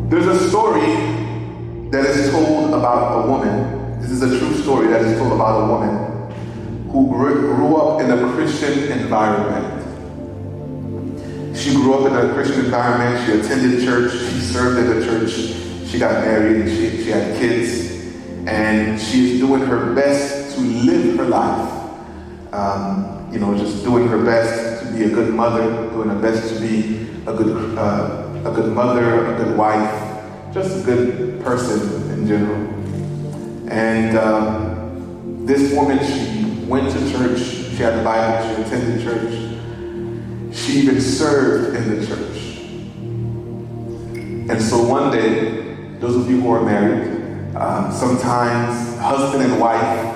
There's a story that is told about a woman. This is a true story that is told about a woman who grew up in a Christian environment. She grew up in a Christian environment. She attended church. She served in the church. She got married. And she had kids. And she is doing her best to live her life. Just doing her best to be a good mother, doing her best to be a good mother, a good wife, just a good person in general. And this woman, she went to church. She had the Bible. She attended church. She even served in the church. And so one day, those of you who are married, sometimes husband and wife,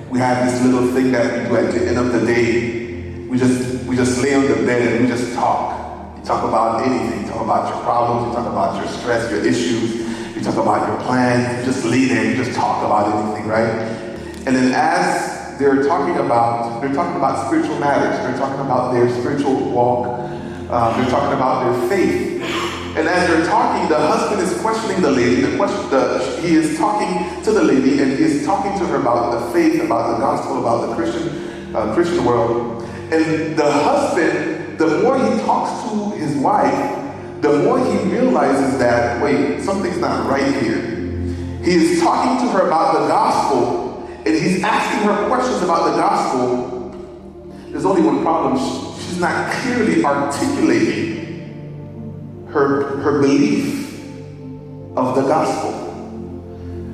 we have this little thing that we do at the end of the day. We just lay on the bed and we just talk. You talk about anything. You talk about your problems. You talk about your stress, your issues. You talk about your plans. You just lay there and you just talk about anything, right? And then as they're talking about spiritual matters. They're talking about their spiritual walk. They're talking about their faith. And as they're talking, the husband is questioning the lady. He is talking to the lady, and he is talking to her about the faith, about the gospel, about the Christian world. And the husband, the more he talks to his wife, the more he realizes that, wait, something's not right here. He is talking to her about the gospel, and he's asking her questions about the gospel. There's only one problem. She's not clearly articulating her belief of the gospel.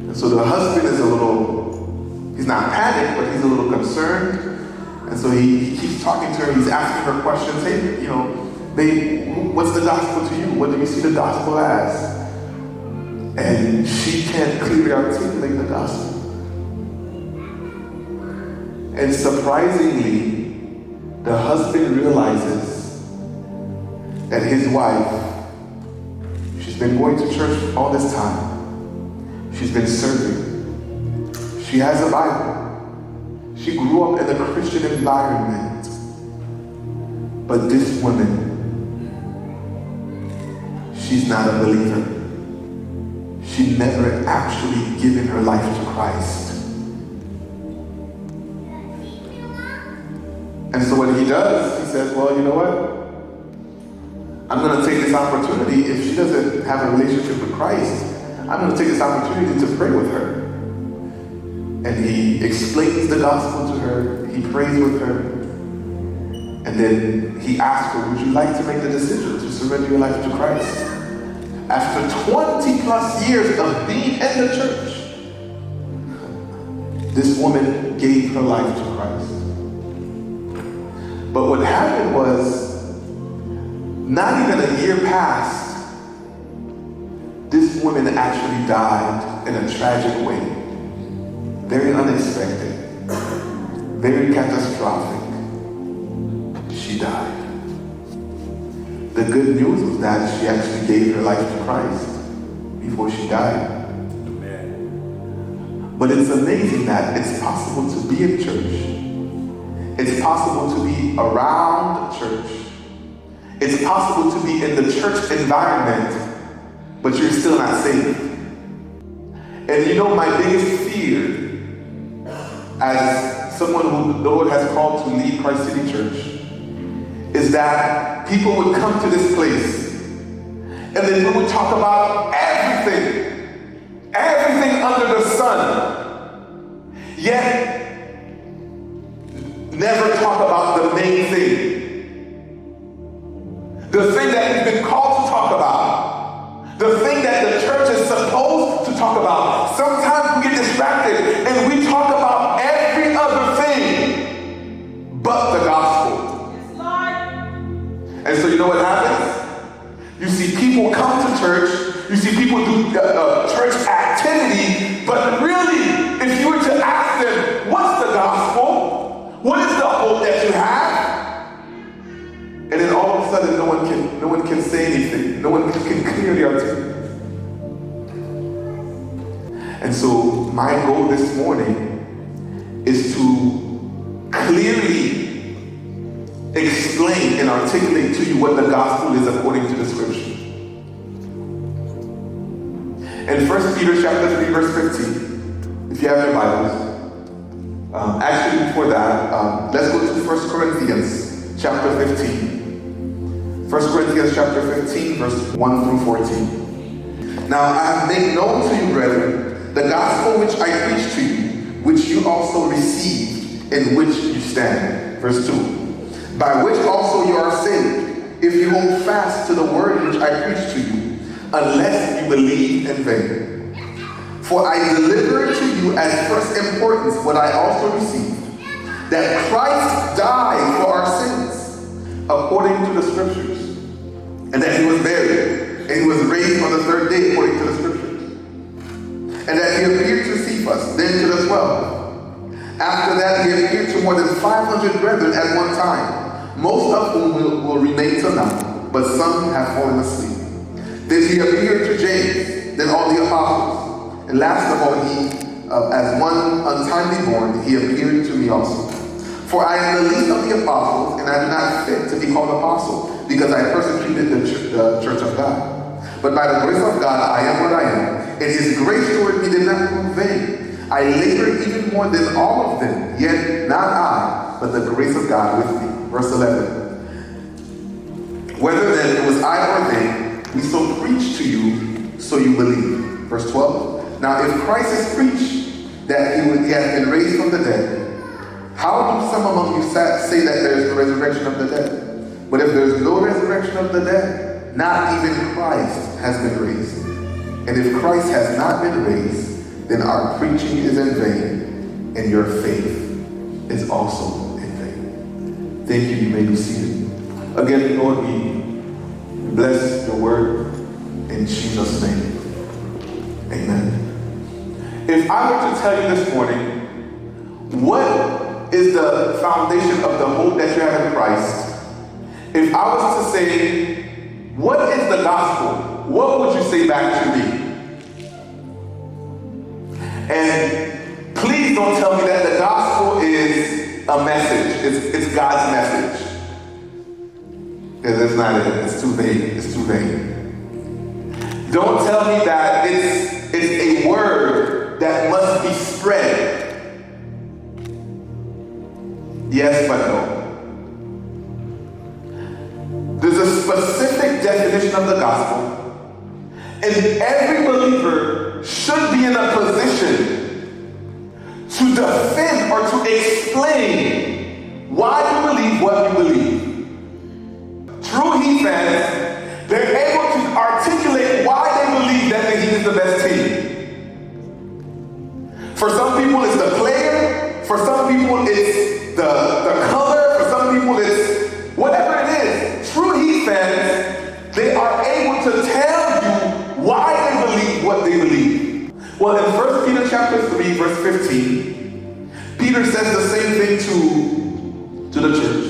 And so the husband is he's not panicked, but he's a little concerned. And so he keeps talking to her, he's asking her questions. Hey, babe, what's the gospel to you? What do you see the gospel as? And she can't clearly articulate the gospel. And surprisingly, the husband realizes that his wife, she's been going to church all this time. She's been serving. She has a Bible. She grew up in a Christian environment. But this woman, she's not a believer. She never actually given her life to Christ. And so what he does, he says, well, you know what? I'm going to take this opportunity. If she doesn't have a relationship with Christ, I'm going to take this opportunity to pray with her. And he explains the gospel to her. He prays with her. And then he asks her, would you like to make the decision to surrender your life to Christ? After 20 plus years of being in the church, this woman gave her life to Christ. But what happened was, not even a year passed, this woman actually died in a tragic way. Very unexpected. Very catastrophic. She died. The good news was that she actually gave her life to Christ before she died. Amen. But it's amazing that it's possible to be in church. It's possible to be around church. It's possible to be in the church environment, but you're still not saved. And my biggest fear as someone who the Lord has called to lead Christ City Church is that people would come to this place and then we would talk about everything under the sun, yet never talk about the main thing. The thing that we've been called to talk about. The thing that the church is supposed to talk about. Sometimes we get distracted and we talk about every other thing but the gospel. Yes, Lord. And so you know what happens? You see people come to church, you see people do church activity, but really, if you were to ask them, what's the gospel? What is the hope that you have? And then all of a sudden, no one can say anything. No one can clearly articulate. And so my goal this morning is to clearly explain and articulate to you what the gospel is according to the scripture. In 1 Peter chapter 3, verse 15, if you have your Bibles, actually before that, let's go to 1 Corinthians chapter 15. 1 Corinthians chapter 15, verse 1 through 14. Now I have made known to you, brethren, the gospel which I preached to you, which you also received, in which you stand. Verse 2. By which also you are saved, if you hold fast to the word which I preached to you, unless you believe in vain. For I delivered to you as first importance what I also received, that Christ died for our sins, according to the Scriptures, and that he was buried, and he was raised on the third day, according to the Scriptures, and that he appeared to Cephas, then to the 12. After that, he appeared to more than 500 brethren at one time, most of whom will remain till now, but some have fallen asleep. Then he appeared to James, then all the apostles. And last of all, as one untimely born, he appeared to me also. For I am the least of the apostles, and I am not fit to be called apostle, because I persecuted the church of God. But by the grace of God, I am what I am, and his grace toward me did not prove vain. I labored even more than all of them, yet not I, but the grace of God with me. Verse 11. Whether then it was I or they, we so preach to you, so you believe. Verse 12. Now if Christ is preached that he has been raised from the dead, how do some among you say that there is no resurrection of the dead? But if there is no resurrection of the dead, not even Christ has been raised. And if Christ has not been raised, then our preaching is in vain, and your faith is also in vain. Thank you. You may be seated. Again, Lord, we bless your word in Jesus' name. Amen. If I were to tell you this morning, what is the foundation of the hope that you have in Christ? If I was to say, what is the gospel? What would you say back to me? And please don't tell me that the gospel is a message. It's God's message. Because it's not it. It's too vague. It's too vague. Don't tell me that it's a word that must be spread. Yes, but no. There's a specific definition of the gospel, and every believer should be in a position to defend or to explain why you believe what you believe. True Heat fans, they're able to articulate why they believe that the Heat is the best team. For some people it's the player, for some people it's the color, for some people it's whatever it is. True Heat fans, they are able to tell you why they believe what they believe. Well, in 1 Peter chapter 3, verse 15, Peter says the same thing to the church.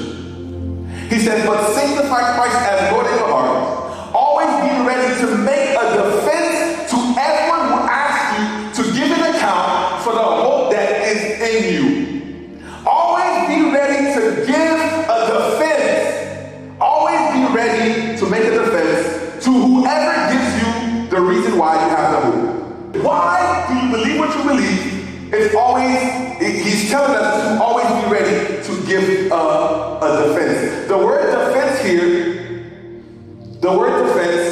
He says, but sanctify Christ as Lord in your heart, always be ready to make a defense to everyone who asks you to give an account for the hope that is in you. Always be ready to give a defense. Always be ready to make a defense to whoever gives you the reason why you have the hope. Why do you believe what you believe? It's always, he's telling us to always be ready to give a defense. The word defense here, the word defense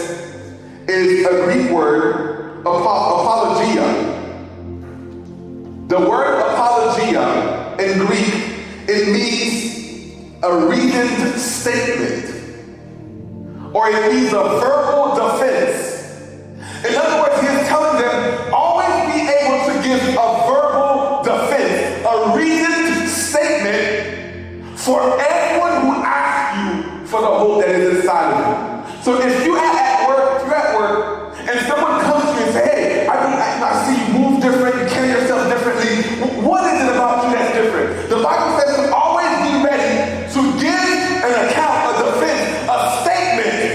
is a Greek word, apologia. The word apologia in Greek, it means a reasoned statement, or it means a verbal defense. In other words, he's telling them, always be able to give a verbal defense, a reasoned statement for everyone who asks you for the hope that is inside of you. So if you're at work, and someone comes to you and says, hey, I see you move different, you carry yourself differently. What is it about you that's different? The Bible says to always be ready to give an account, a defense, a statement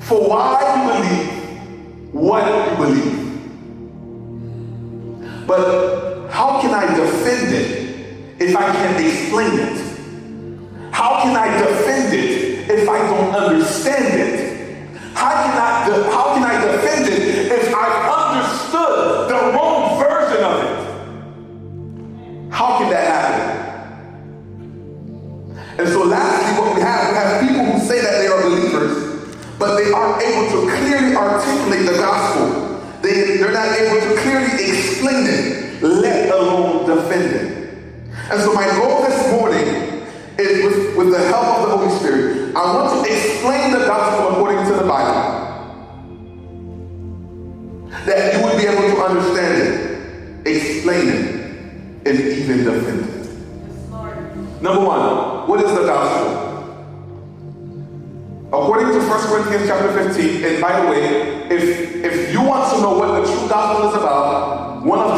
for why you believe what you believe. But how can I defend it if I can't explain it? How can I defend it if I don't understand it? How can I defend it if I that you would be able to understand it, explain it, and even defend it. Number one, what is the gospel? According to 1 Corinthians chapter 15, and by the way, if you want to know what the true gospel is about, one of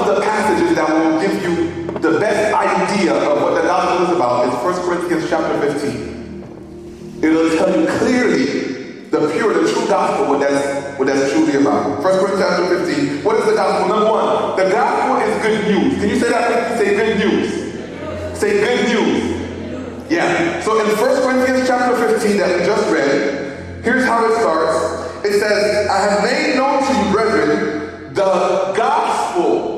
the passages that will give you the best idea of what the gospel is about is 1 Corinthians chapter 15. It'll tell you clearly the true gospel, what that's truly about. 1 Corinthians chapter 15, what is the gospel? Number one, the gospel is good news. Can you say that? Say good news. Say good news. Yeah. So in 1 Corinthians chapter 15 that we just read, here's how it starts. It says, I have made known to you, brethren, the gospel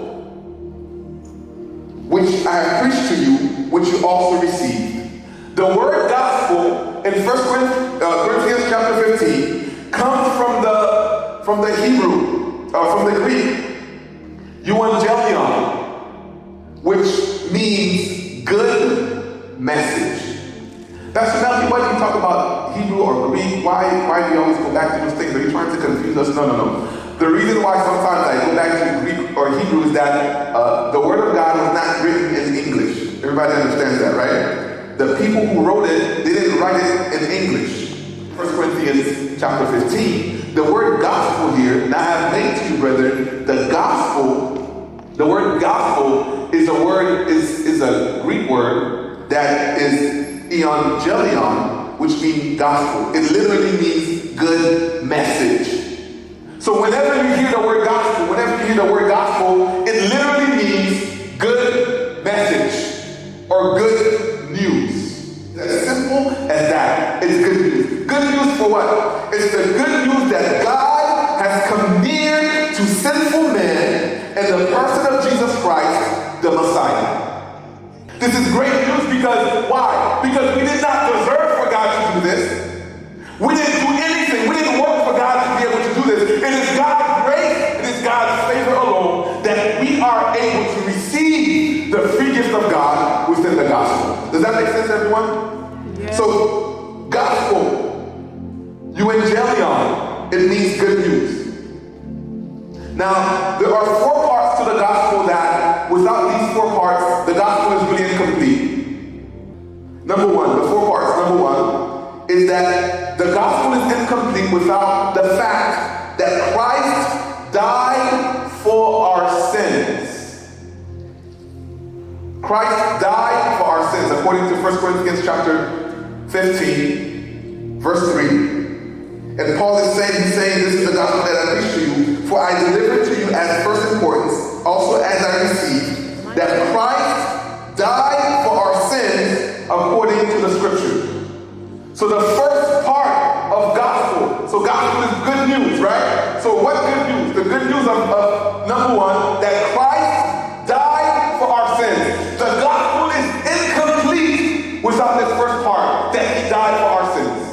which I have preached to you, which you also received. The word gospel in 1 Corinthians chapter 15 comes from the Hebrew, from the Greek, euangelion, which means good message. Pastor Melchi, why do you talk about Hebrew or Greek? Why do you always go back to those things? Are you trying to confuse us? No. The reason why sometimes I go back to Greek or Hebrew is that the Word of God was not written in English. Everybody understands that, right? The people who wrote it, they didn't write it in English. 1 Corinthians chapter 15. The word gospel here, now I have made to you, brethren, the word gospel is a Greek word that is euangelion, which means gospel. It literally means good message. So whenever you hear the word gospel, it literally means good message or good news. As simple as that. It's good news. Good news for what? It's the good news that God has come near to sinful men in the person of Jesus Christ, the Messiah. This is great news because, why? Because we did not deserve for God to do this. We didn't do anything. We didn't work for God to be able to do this. It is God's grace, it is God's favor alone that we are able to receive the free gift of God within the gospel. Does that make sense, everyone? Yeah. So, gospel, euangelion, it means good news. Now, there are 4 parts to the gospel that, without these 4 parts, the gospel is really incomplete. Number one, the 4 parts. Number one is that the gospel is incomplete without the fact that Christ died for our sins. Christ died for our sins, according to 1 Corinthians chapter 15, verse 3. And Paul is saying, this is the gospel that I preach to you, for I delivered to you as first importance, also as I received, that Christ died for our sins according to the scripture. So the first part of gospel, so gospel is good news, right? So what good news? The good news of number one, that Christ died for our sins. The gospel is incomplete without this first part, that he died for our sins.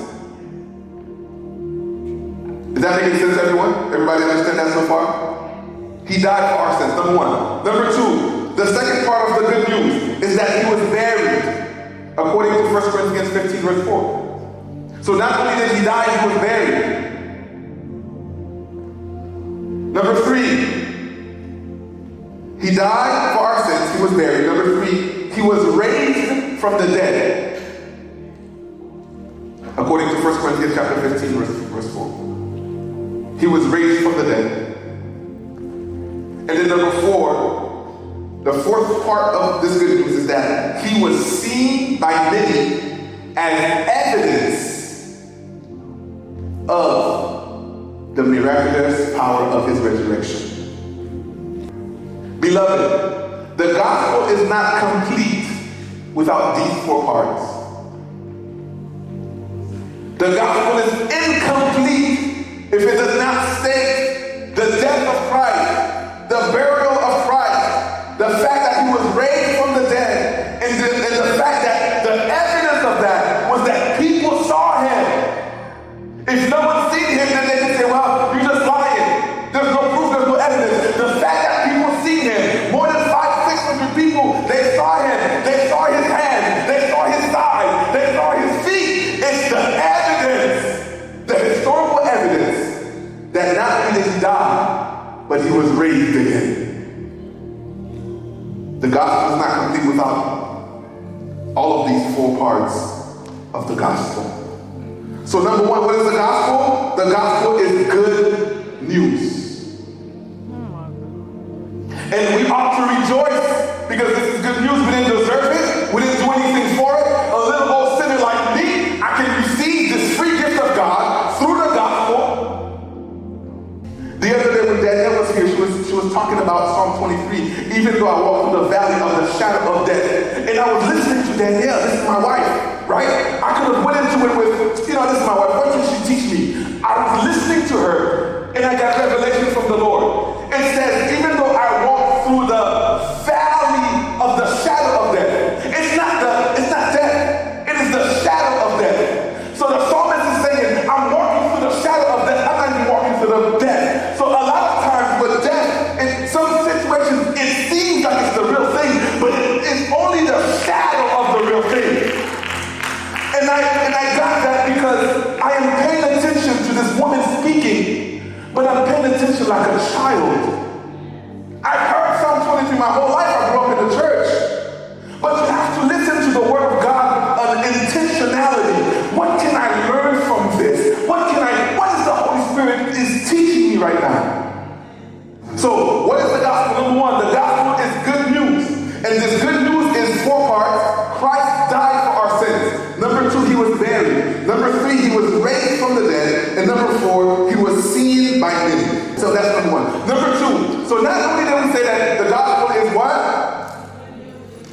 Is that making sense, everyone? Everybody understand that so far? He died for our sins, number one. Number two, the second part of the good news is that he was buried, according to 1 Corinthians 15, verse 4. So not only did he die, he was buried. Number three, he died for our sins, he was buried. Number three, he was raised from the dead, according to 1 Corinthians chapter 15, verse 4. He was raised from the dead. And then number 4, the fourth part of this good news is that he was seen by many as evidence of the miraculous power of his resurrection. Beloved, the gospel is not complete without these 4 parts. The gospel is incomplete if it does not state the death of Christ, the burial of Christ, the fact that he was raised from the dead, and the fact that the evidence of that was that people saw him. If no one's seen him, then they can say, well, you're just lying. There's no proof, there's no evidence. The fact that people seen him, more than 500-600 people, they saw him. They saw his hands, they saw his thighs, they saw his feet. It's the evidence, the historical evidence he was raised again. The gospel is not complete without all of these four parts of the gospel. So number one, what is the gospel? The gospel is good news. And we ought to rejoice because this is good news. We didn't deserve it. We didn't do anything for it. A little old sinner like me, I can receive this free gift of God through the gospel. The other day when Danielle was here, she was talking about Psalm 23, even though I walk through the valley of the shadow of death. And I was listening to Danielle, this is my wife, right? I could have went into it with, this is my wife, what did she teach me? I was listening to her, and I got revelation from the Lord. It says, even though I walk through the valley of the shadow of death, it's not death, it is the shadow of death. So the psalmist is saying, I'm walking through the shadow of death, I'm not even walking through the death. So a lot of times with death, in some situations, it seems like it's the real thing, but it's only the shadow of the real thing. And I got that because I am paying attention to this woman speaking, but I'm paying attention like a child. I've heard Psalm 23 my whole life. I grew up in the church. But you have to listen to the word of God of intentionality. What can I learn from this? What is the Holy Spirit is teaching me right now? So, what is the gospel? Number one, the gospel is good news. And this good news is four parts. Christ died for our sins. Number two, he was buried. Number three, he was raised from the dead. And number four, he was seen by many. So that's number one. Number two, so not only do we say that the gospel is what?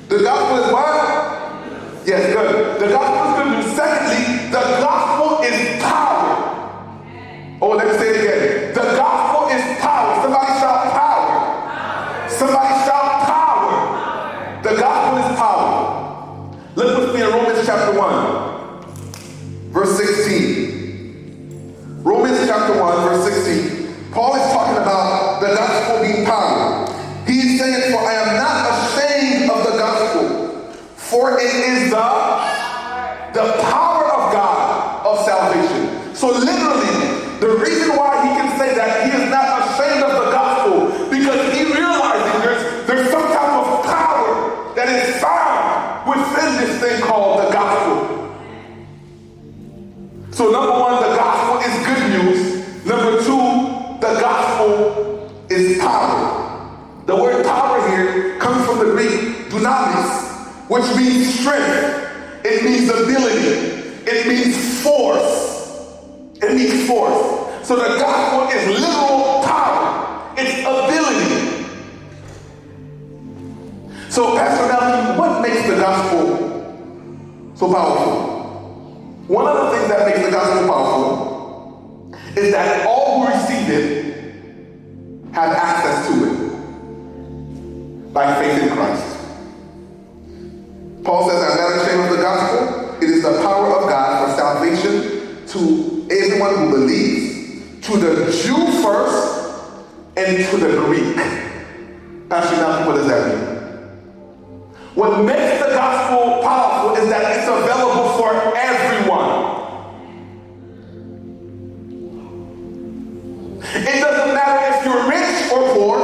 The gospel is what? Yes, good. The gospel is good news. Secondly, the gospel is power. Oh, let me say it again. The gospel is power. Somebody shout power. Somebody shout power. The gospel is power. Look with me in Romans chapter 1, verse 16. Romans chapter 1, verse 16. Paul is talking about the gospel being power. He's saying, for I am not ashamed of the gospel, for it is the power of God of salvation. So literally, the reason why he can say that he is not ashamed of the gospel, because he realizes there's some type of power that is found within this thing called the gospel. So number one, the gospel is good news. Number two, the gospel is power. The word power here comes from the Greek dunamis, which means strength. It means ability. It means force. It means force. So the gospel is literal power. It's ability. So Pastor Melchi, what makes the gospel so powerful? One of the things that makes the gospel powerful is that all who receive it have access to it by faith in Christ. Paul says, I'm not ashamed of the gospel. It is the power of God for salvation to everyone who believes, to the Jew first, and to the Greek. Pastor Malcolm, what does that mean? What makes the gospel powerful is that it's available for everyone. It doesn't matter if you're rich or poor.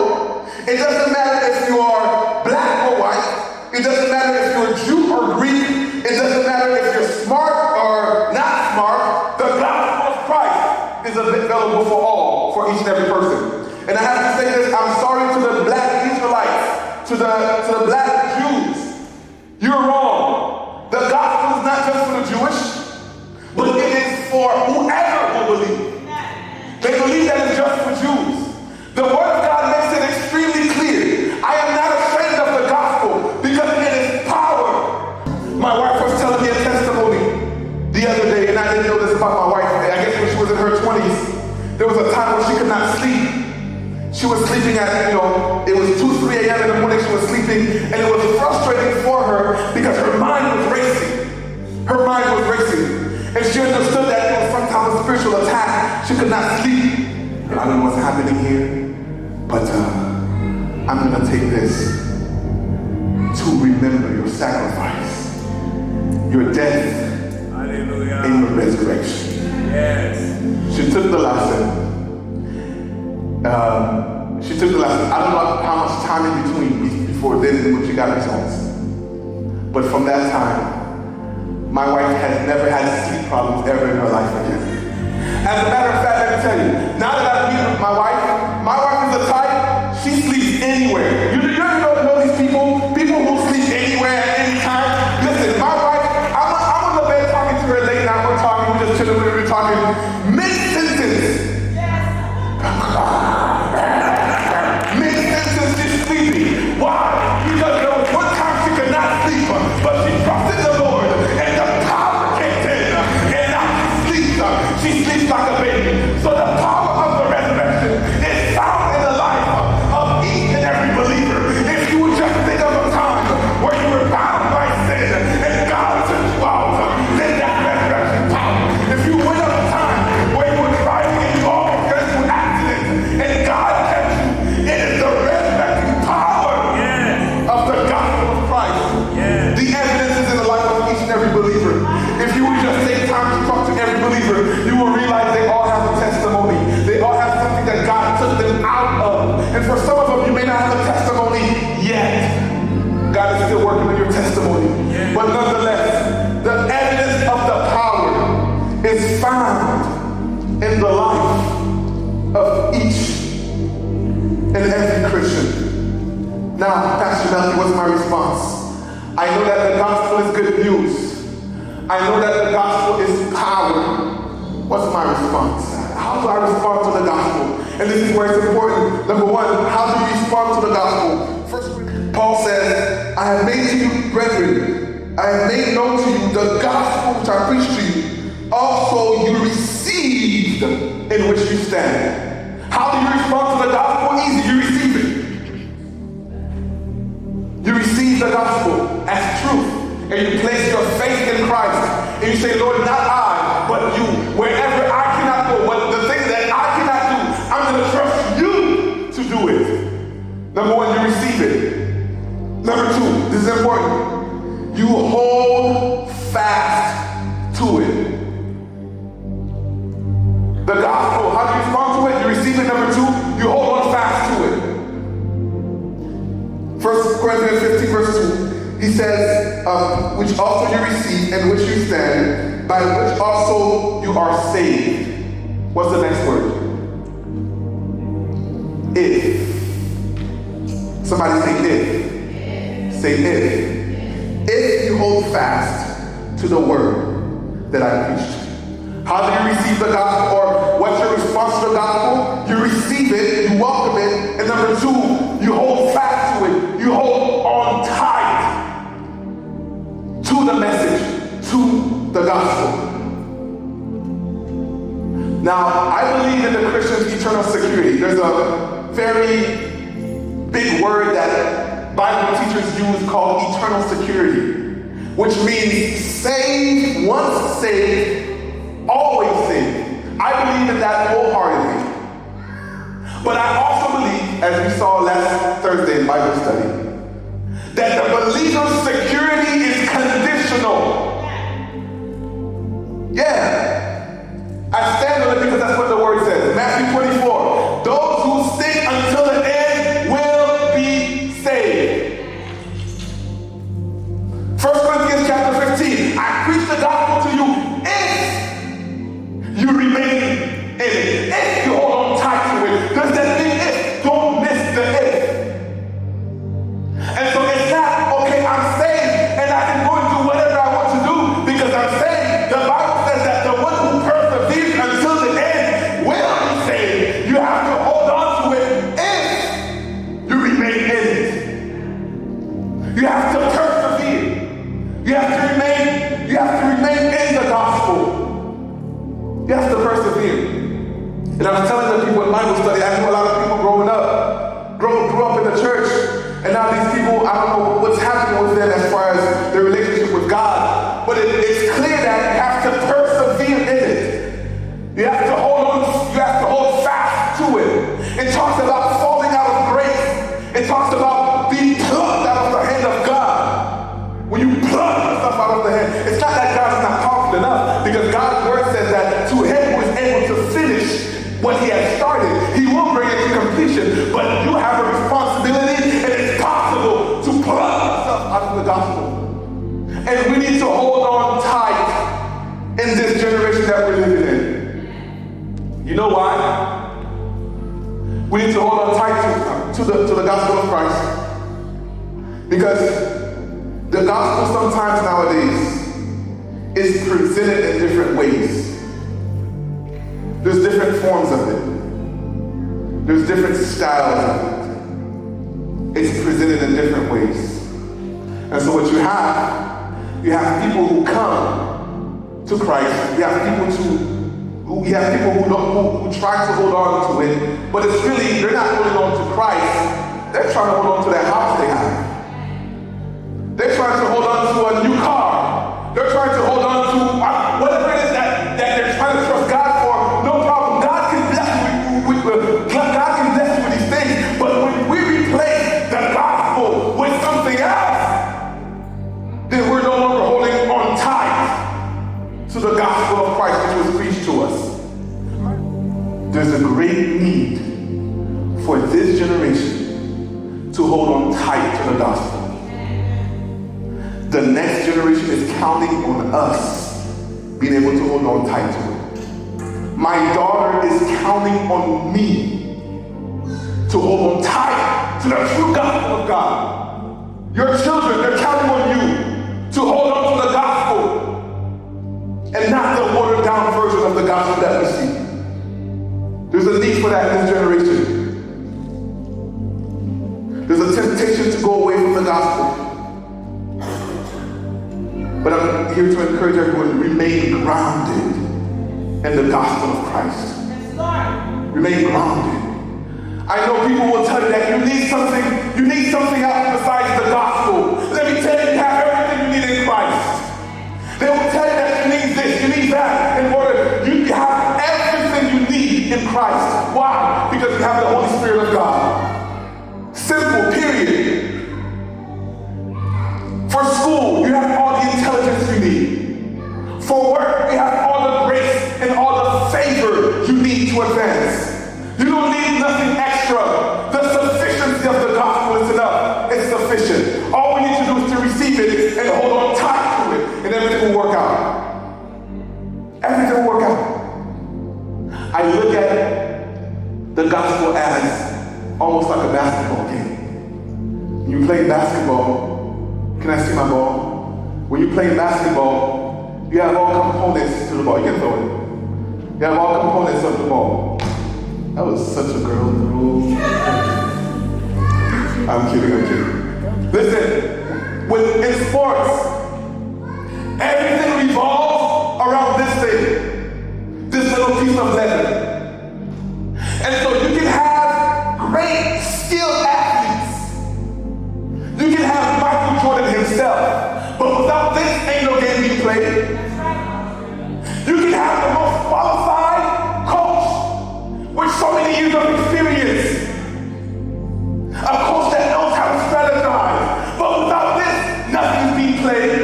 It doesn't matter if you are black or white. It doesn't matter if you're Jew or Greek. It doesn't matter if you're smart or not smart. The gospel of Christ is available for all, for each and every person. And I have to say this, I'm sorry to the black Israelites, to the black Jews. You're wrong. The gospel is not just for the Jewish, but it is for whoever will believe. They believe that it's just for Jews. The word of God makes it extremely clear. I am not ashamed of the gospel because it is power. My wife was telling me a testimony the other day, and I didn't know this about my wife. I guess when she was in her 20s, there was a time when she could not sleep. She was sleeping at, it was 2, 3 a.m. in the morning, she was sleeping, and it was frustrating for her because her mind was racing. Her mind was racing. And she understood that it was some type of spiritual attack. She could not sleep. And I don't know what's happening here, but I'm going to take this to remember your sacrifice, your death, hallelujah, and your resurrection. Yes. She took the lesson. She She took the lesson. I don't know how much time in between before then when she got results. But from that time, my wife has never had sleep problems ever in her life again. As a matter of fact, let me tell you, now that I've been with my wife is the type, she sleeps anywhere. You ever know these people who sleep anywhere at any time? Listen, my wife, I'm on the bed talking to her late night, we're talking, we're just chilling, we're talking, mid-sentence. Mid-sentence, she's sleeping. Why? Because there was one time she could not sleep, but she trusted the Lord, and the power kicked in, and now she sleeps like a baby. So the power of the resurrection is found in the life of each and every believer. If you would just think of a time where you were bound by sin and God took you out, then that resurrection power. If you went up a time where you were driving and you almost got into an accident and God kept you, it is the resurrecting power of the gospel of Christ. The evidence is in the life of each and every believer. If you would just take time to talk to every believer, you will realize they all have a testimony. They all have something that God took them out of. And for some of them, you may not have a testimony yet. God is still working on your testimony. But nonetheless, the evidence of the power is found in the life of each and every Christian. Now, Pastor Melchi, what's my response? I know that the gospel is good news. I know that the gospel is power. What's my response? How do I respond to the gospel? And this is where it's important. Number one, how do you respond to the gospel? First, Paul says, I have made to you, brethren, I have made known to you the gospel which I preached to you. Also you received in which you stand. How do you respond to the gospel? Easy, you receive it. You receive the gospel as truth. And you place your faith in Christ. And you say, Lord, not I, but you. Wherever I cannot go, but the thing that I cannot do, I'm going to trust you to do it. Number one, you receive it. Number two, this is important. You hold fast to it. The gospel, how do you respond to it? You receive it. Number two, you hold on fast to it. 1 Corinthians 15, verse 2. He says, which also you receive and which you stand, by which also you are saved. What's the next word? If. Somebody say if. Say if. If you hold fast to the word that I preached. How do you receive the gospel? Or what's your response to the gospel? You receive it, you welcome it, and number two, you hold fast to it. You hold on tight to the message, to the gospel. Now, I believe in the Christian's eternal security. There's a very big word that Bible teachers use called eternal security, which means saved, once saved, always saved. I believe in that wholeheartedly. But I also believe, as we saw last Thursday in Bible study, that the believer's security is conditional. Yeah. I stand on it because that's what the word says. Matthew 24. Those who stick until the end will be saved. 1 Corinthians chapter 15. I preach the gospel to you if you remain in it. If you hold on tight to it. Does that mean if? Don't miss the if. And so it's not, okay, I'm saved and I can go and do whatever I want to do because I'm saved. The Bible says that the one who perseveres until the end will be saved. You have to hold on to it if you remain in it. You have to persevere. You have to remain in the gospel. You have to persevere. And I was telling the people in Bible study, I knew a lot of people growing up, grew up in the church, and now these people, I don't know what's happening with them as far as their relationship with God, but it's clear that you have to persevere in it. You have to hold fast to it. It talks about falling out of grace. It talks about being plucked out of the hand of God. When you pluck yourself out of the hand, it's not that God is not powerful enough, because God's word says that to him who is able to finish what he has started, he will bring it to completion. completion, but you have a responsibility, and it's possible to pull yourself out of the gospel. And we need to hold on tight in this generation that we're living in. You know why? We need to hold on tight to the gospel of Christ. Because the gospel sometimes nowadays is presented in different ways. There's different forms of it. There's different styles of it. It's presented in different ways. And so what you have people who come to Christ. You have people who try to hold on to it, but it's really, they're not holding on to Christ. They're trying to hold on to that house they have. They're trying to hold on to a new car. They're trying to hold on to whatever it is that they're trying to trust God for. No problem. God can bless you with these things. But when we replace the gospel with something else, then we're no longer holding on tight to the gospel of Christ which was preached to us. There's a great need for this generation to hold on tight to the gospel. The next generation is counting on us being able to hold on tight to it. My daughter is counting on me to hold on tight to the true gospel of God. Your children, they're counting on you to hold on to the gospel and not the watered down version of the gospel that we see. There's a need for that in this generation. There's a temptation to go away from the gospel. But I'm here to encourage everyone to remain grounded in the gospel of Christ. Remain grounded. I know people will tell you that you need something else besides the gospel. Let me tell you, you have everything you need in Christ. They will tell you that you need this, you need that, in order. You have everything you need in Christ. Why? Because you have the Holy Spirit of God. Simple, period. For school, you have all the intelligence you need. For work, you have all the grace and all the favor you need to advance. You don't need nothing extra. The sufficiency of the gospel is enough. It's sufficient. All we need to do is to receive it and hold on tight to it, and everything will work out. Everything will work out. I look at the gospel as almost like a basketball game. You play basketball. Can I see my ball? When you play basketball, you have all components to the ball. You can throw it. You have all components of the ball. That was such a girl throw. I'm kidding. Listen, in sports, everything revolves around this thing. This little piece of leather. And so you can have great skilled athletes. You can have Michael Jordan himself, but without this, ain't no game being played. You can have the most qualified coach with so many years of experience, a coach that knows how to strategize, but without this, nothing's being played.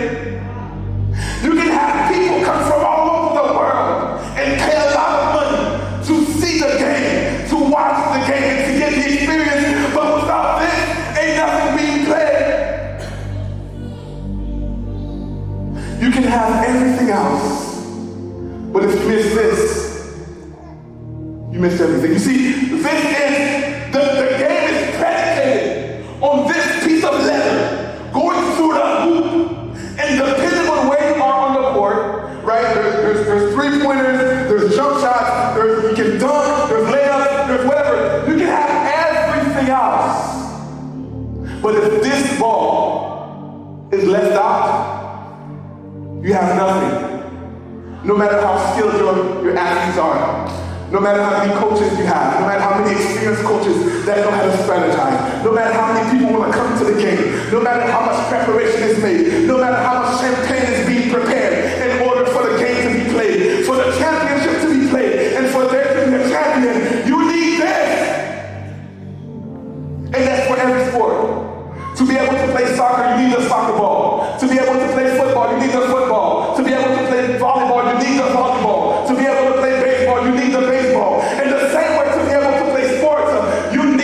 You can have people come from all over the world and pay a lot of money to see the game, to watch the game, and to get the experience, but without this, ain't nothing being played. You can have everything else, but if you miss this, you missed everything. You see, the game is predicated on this piece of leather going through the hoop, and depending on where you are on the court, right? There's 3-pointers, there's jump shots, you can dunk, there's layups, there's whatever. You can have everything else, but if this ball is left out, you have nothing. No matter how skilled your athletes are, no matter how many coaches you have, no matter how many experienced coaches that know how to strategize, no matter how many people want to come to the game, no matter how much preparation is made, no matter how much champagne is being prepared in order for the game to be played, for the championship to be played, and for there to be a champion, you need this. And that's for every sport. To be able to play soccer, you need a soccer ball. To be able to play football, you need a football. To be able to play volleyball, you need a volleyball. To be able to play baseball, you need the baseball. And the same way to be able to play sports, you need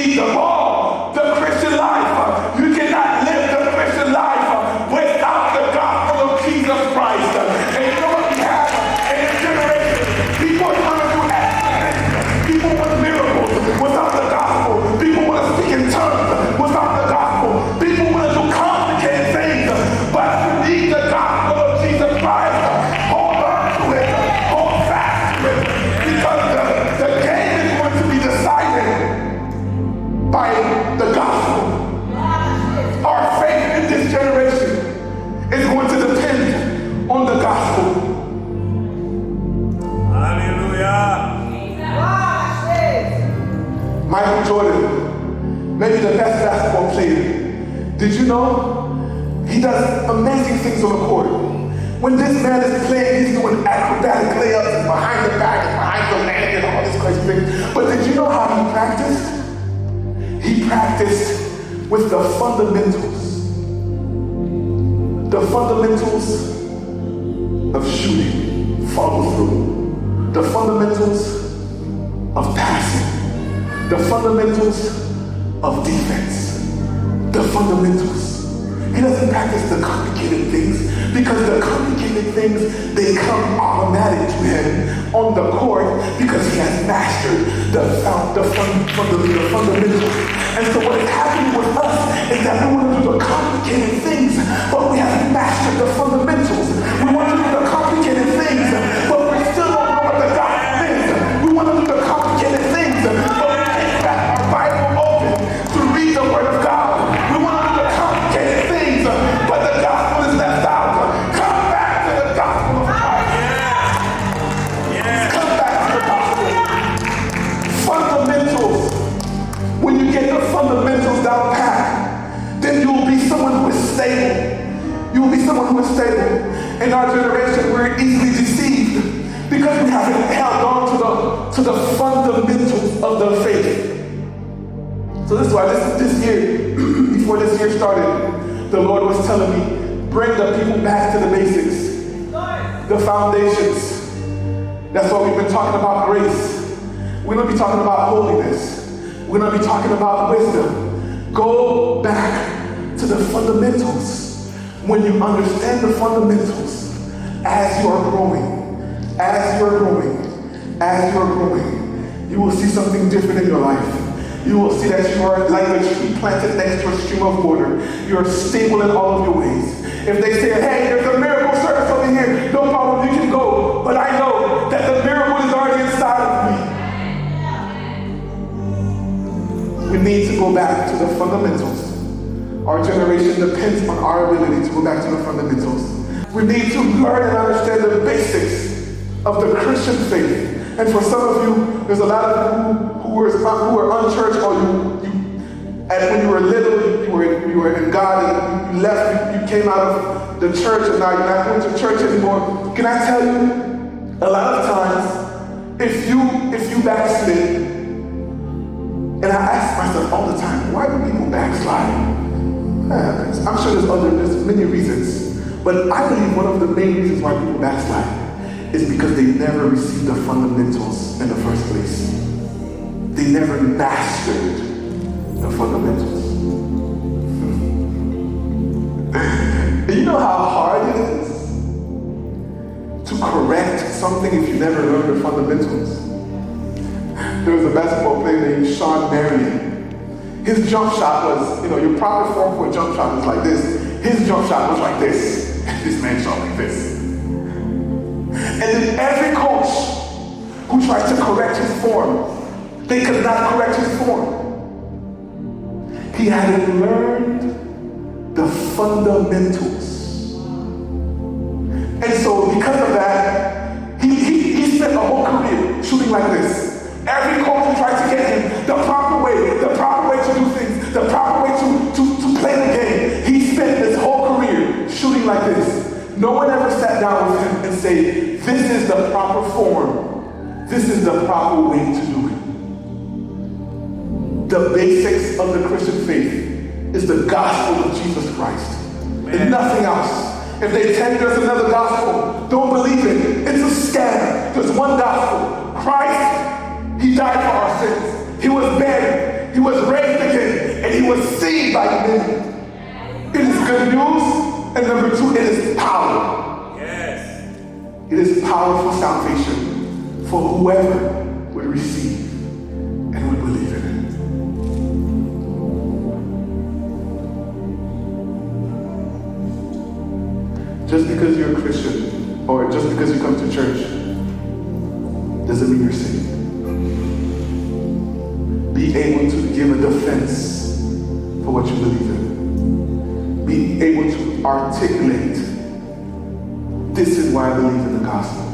Michael Jordan, maybe the best basketball player. Did you know he does amazing things on the court? When this man is playing, he's doing acrobatic layups and behind the back and behind the leg and all these crazy things. But did you know how he practiced? He practiced with the fundamentals. The fundamentals of shooting, follow through. The fundamentals of passing. The fundamentals of defense. The fundamentals. He doesn't practice the complicated things because the complicated things, they come automatic to him on the court because he has mastered the fundamentals. And so what is happening with us is that we want to do the complicated things, but we haven't mastered the fundamentals. We want to do the complicated things, but we still don't know what the gospel is. We want to do the complicated things, but we can't crack our Bible open to read the Word of God. We want to do the complicated things, but the gospel is left out. Come back to the gospel of Christ. Come back to the gospel. Fundamentals. When you get the fundamentals down pat, then you will be someone who is stable. You will be someone who is stable. In our generation, we're easily deceived because we haven't held on to the fundamentals of the faith. So this is why this year, before this year started, the Lord was telling me, bring the people back to the basics, the foundations. That's why we've been talking about grace. We're going to be talking about holiness. We're going to be talking about wisdom. Go back to the fundamentals. When you understand the fundamentals, as you are growing, you will see something different in your life. You will see that you are like a tree planted next to a stream of water. You are stable in all of your ways. If they say, hey, there's a miracle service over here, no problem, you can go. But I know that the miracle is already inside of me. We need to go back to the fundamentals. Our generation depends on our ability to go back to the fundamentals. We need to learn and understand the basics of the Christian faith. And for some of you, there's a lot of you who are unchurched, or and when you were little, you were in God, and you left, you came out of the church, and now you're not going to church anymore. Can I tell you, a lot of times, if you backslid, and I ask myself all the time, why do people backslide? I'm sure there's many reasons, but I believe one of the main reasons why people backslide is because they never received the fundamentals in the first place. They never mastered the fundamentals. And you know how hard it is to correct something if you never learned the fundamentals? There was a basketball player named Sean Marion. His jump shot was, your proper form for a jump shot was like this. His jump shot was like this. And this man shot like this. And then every coach who tried to correct his form, they could not correct his form. He hadn't learned the fundamentals. And so because of that, he spent a whole career shooting like this. Every coach who tried to get him the proper way to do things, the proper way to play the game, he spent his whole career shooting like this. No one ever sat down with him and said, this is the proper form. This is the proper way to do it. The basics of the Christian faith is the gospel of Jesus Christ. And nothing else. If they tell you there's another gospel, don't believe it. It's a scam. There's one gospel. Christ, he died for our sins. He was buried. He was raised again. And he was seen by many. It is good news. And number two, it is power. Yes. It is powerful salvation for whoever would receive and would believe in it. Just because you're a Christian, or just because you come to church, doesn't mean you're saved. Be able to give a defense for what you believe in. Be able to articulate, this is why I believe in the gospel.